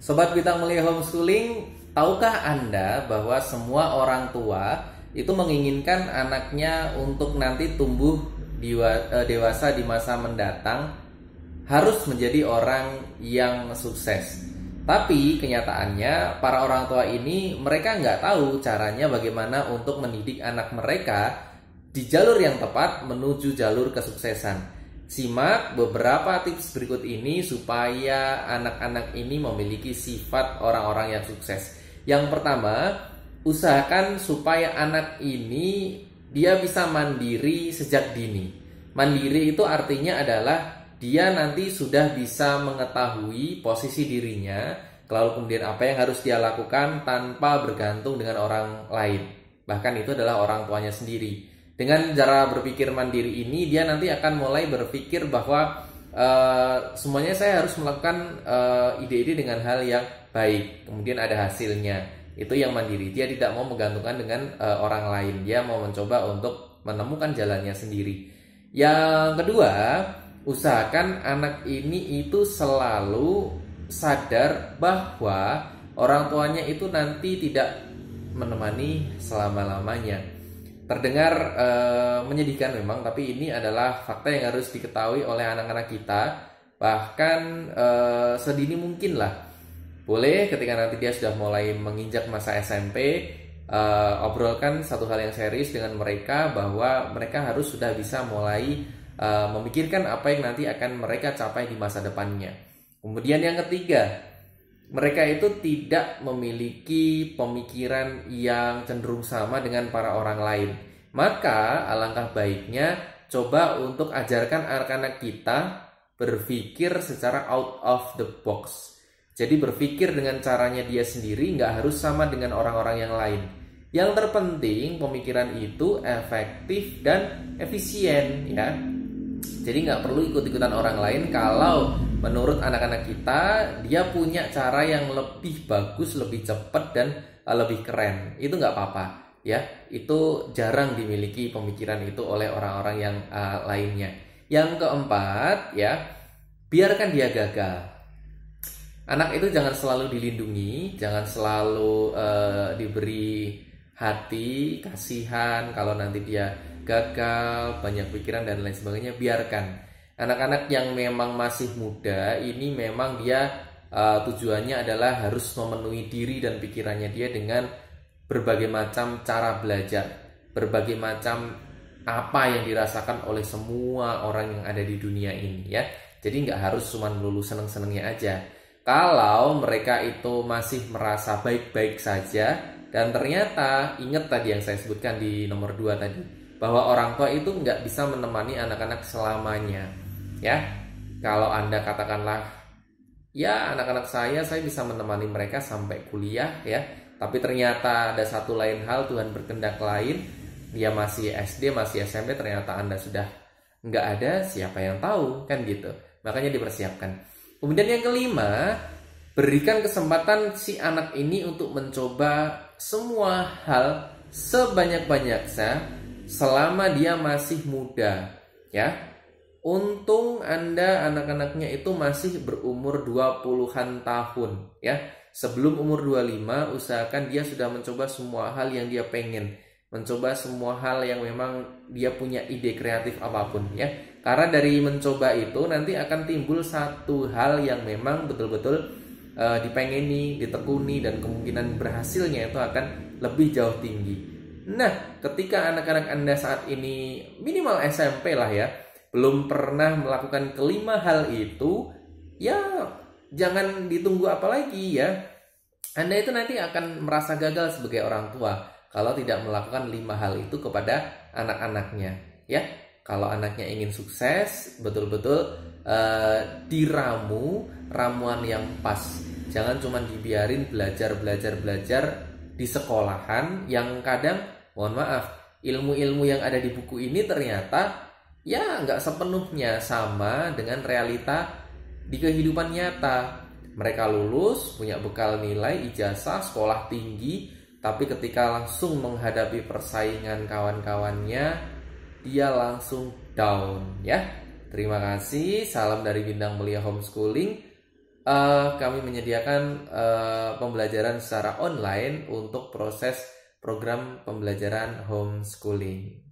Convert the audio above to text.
Sobat Bintang Mulia Homeschooling, tahukah Anda bahwa semua orang tua itu menginginkan anaknya untuk nanti tumbuh dewasa di masa mendatang harus menjadi orang yang sukses. Tapi kenyataannya para orang tua ini mereka nggak tahu caranya bagaimana untuk mendidik anak mereka di jalur yang tepat menuju jalur kesuksesan. Simak beberapa tips berikut ini supaya anak-anak ini memiliki sifat orang-orang yang sukses. Yang pertama, usahakan supaya anak ini dia bisa mandiri sejak dini. Mandiri itu artinya adalah dia nanti sudah bisa mengetahui posisi dirinya, lalu kemudian apa yang harus dia lakukan tanpa bergantung dengan orang lain. Bahkan itu adalah orang tuanya sendiri. Dengan cara berpikir mandiri ini, dia nanti akan mulai berpikir bahwa semuanya saya harus melakukan ide-ide dengan hal yang baik. Kemudian ada hasilnya. Itu yang mandiri. Dia tidak mau menggantungkan dengan orang lain. Dia mau mencoba untuk menemukan jalannya sendiri. Yang kedua, usahakan anak ini itu selalu sadar bahwa orang tuanya itu nanti tidak menemani selama-lamanya. Terdengar menyedihkan memang, tapi ini adalah fakta yang harus diketahui oleh anak-anak kita. Bahkan sedini mungkin lah. Boleh ketika nanti dia sudah mulai menginjak masa SMP, obrolkan satu hal yang serius dengan mereka bahwa mereka harus sudah bisa mulai memikirkan apa yang nanti akan mereka capai di masa depannya. Kemudian yang ketiga, mereka itu tidak memiliki pemikiran yang cenderung sama dengan para orang lain. Maka alangkah baiknya coba untuk ajarkan anak-anak kita berpikir secara out of the box. Jadi berpikir dengan caranya dia sendiri, nggak harus sama dengan orang-orang yang lain. Yang terpenting pemikiran itu efektif dan efisien, ya. Jadi nggak perlu ikut-ikutan orang lain kalau menurut anak-anak kita dia punya cara yang lebih bagus, lebih cepat dan lebih keren. Itu nggak apa-apa, ya. Itu jarang dimiliki pemikiran itu oleh orang-orang yang lainnya. Yang keempat, ya, biarkan dia gagal. Anak itu jangan selalu dilindungi, jangan selalu diberi hati, kasihan kalau nanti dia gagal, banyak pikiran dan lain sebagainya. Biarkan. Anak-anak yang memang masih muda ini memang dia tujuannya adalah harus memenuhi diri dan pikirannya dia dengan berbagai macam cara belajar, berbagai macam apa yang dirasakan oleh semua orang yang ada di dunia ini, ya. Jadi nggak harus cuma melulu seneng-senengnya aja. Kalau mereka itu masih merasa baik-baik saja dan ternyata ingat tadi yang saya sebutkan di nomor 2 tadi, bahwa orang tua itu nggak bisa menemani anak-anak selamanya, ya. Kalau Anda katakanlah, ya anak-anak saya bisa menemani mereka sampai kuliah, ya. Tapi ternyata ada satu lain hal, Tuhan berkehendak lain, dia masih SD, masih SMP, ternyata Anda sudah nggak ada, siapa yang tahu, kan gitu. Makanya dipersiapkan. Kemudian yang kelima, berikan kesempatan si anak ini untuk mencoba semua hal sebanyak-banyaknya selama dia masih muda, ya. Untung Anda anak-anaknya itu masih berumur 20-an tahun, ya. Sebelum umur 25, usahakan dia sudah mencoba semua hal yang dia pengen, mencoba semua hal yang memang dia punya ide kreatif apapun, ya. Karena dari mencoba itu nanti akan timbul satu hal yang memang betul-betul dipengeni, ditekuni, dan kemungkinan berhasilnya itu akan lebih jauh tinggi. Nah, ketika anak-anak Anda saat ini minimal SMP lah, ya, belum pernah melakukan kelima hal itu, ya jangan ditunggu apa lagi, ya. Anda itu nanti akan merasa gagal sebagai orang tua kalau tidak melakukan 5 hal itu kepada anak-anaknya, ya. Kalau anaknya ingin sukses, betul-betul diramu ramuan yang pas. Jangan cuma dibiarin belajar di sekolahan yang kadang, mohon maaf, ilmu-ilmu yang ada di buku ini ternyata ya nggak sepenuhnya sama dengan realita di kehidupan nyata. Mereka lulus, punya bekal nilai, ijazah, sekolah tinggi, tapi ketika langsung menghadapi persaingan kawan-kawannya, dia langsung down, ya. Terima kasih, salam dari Bintang Mulia Homeschooling. Kami menyediakan pembelajaran secara online untuk proses program pembelajaran homeschooling.